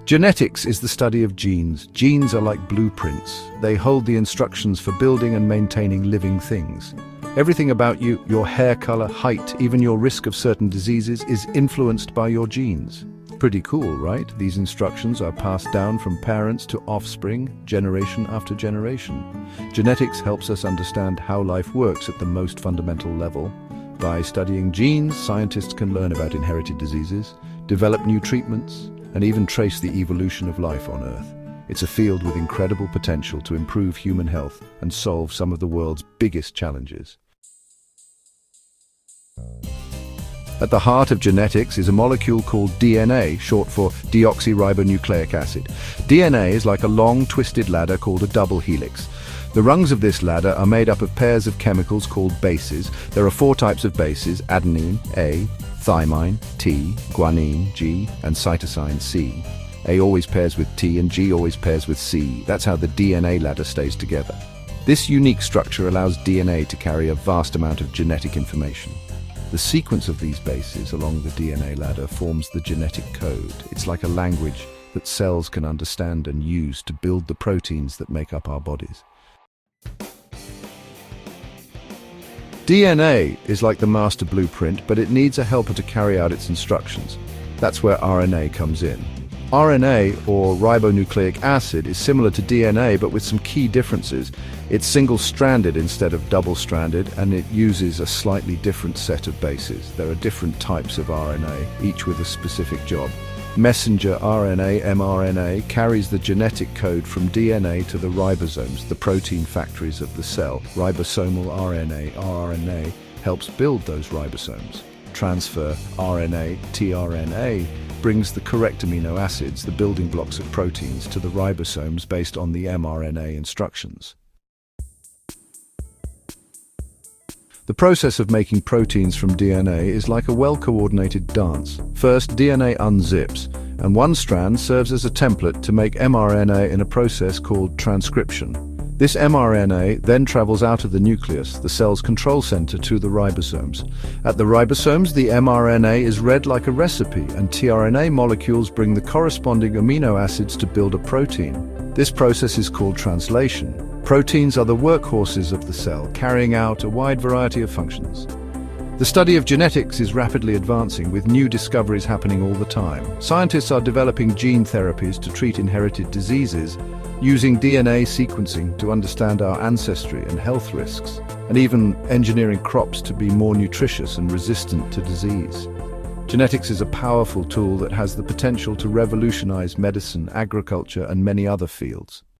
Genetics is the study of genes. Genes are like blueprints. They hold the instructions for building and maintaining living things. Everything about you, your hair color, height, even your risk of certain diseases, is influenced by your genes. Pretty cool, right? These instructions are passed down from parents to offspring, generation after generation. Genetics helps us understand how life works at the most fundamental level. By studying genes, scientists can learn about inherited diseases, develop new treatments, and even trace the evolution of life on Earth. It's a field with incredible potential to improve human health and solve some of the world's biggest challenges. At the heart of genetics is a molecule called DNA, short for deoxyribonucleic acid. DNA is like a long, twisted ladder called a double helix. The rungs of this ladder are made up of pairs of chemicals called bases. There are 4 types of bases: adenine, A, thymine, T, guanine, G, and cytosine, C. A always pairs with T and G always pairs with C. That's how the DNA ladder stays together. This unique structure allows DNA to carry a vast amount of genetic information. The sequence of these bases along the DNA ladder forms the genetic code. It's like a language that cells can understand and use to build the proteins that make up our bodies. DNA is like the master blueprint, but it needs a helper to carry out its instructions. That's where RNA comes in. RNA, or ribonucleic acid, is similar to DNA, but with some key differences. It's single-stranded instead of double-stranded, and it uses a slightly different set of bases. There are different types of RNA, each with a specific job. Messenger RNA, mRNA, carries the genetic code from DNA to the ribosomes, the protein factories of the cell. Ribosomal RNA, rRNA, helps build those ribosomes. Transfer RNA, tRNA, brings the correct amino acids, the building blocks of proteins, to the ribosomes based on the mRNA instructions. The process of making proteins from DNA is like a well-coordinated dance. First, DNA unzips, and one strand serves as a template to make mRNA in a process called transcription. This mRNA then travels out of the nucleus, the cell's control center, to the ribosomes. At the ribosomes, the mRNA is read like a recipe, and tRNA molecules bring the corresponding amino acids to build a protein. This process is called translation. Proteins are the workhorses of the cell, carrying out a wide variety of functions. The study of genetics is rapidly advancing, with new discoveries happening all the time. Scientists are developing gene therapies to treat inherited diseases, using DNA sequencing to understand our ancestry and health risks, and even engineering crops to be more nutritious and resistant to disease. Genetics is a powerful tool that has the potential to revolutionize medicine, agriculture, and many other fields.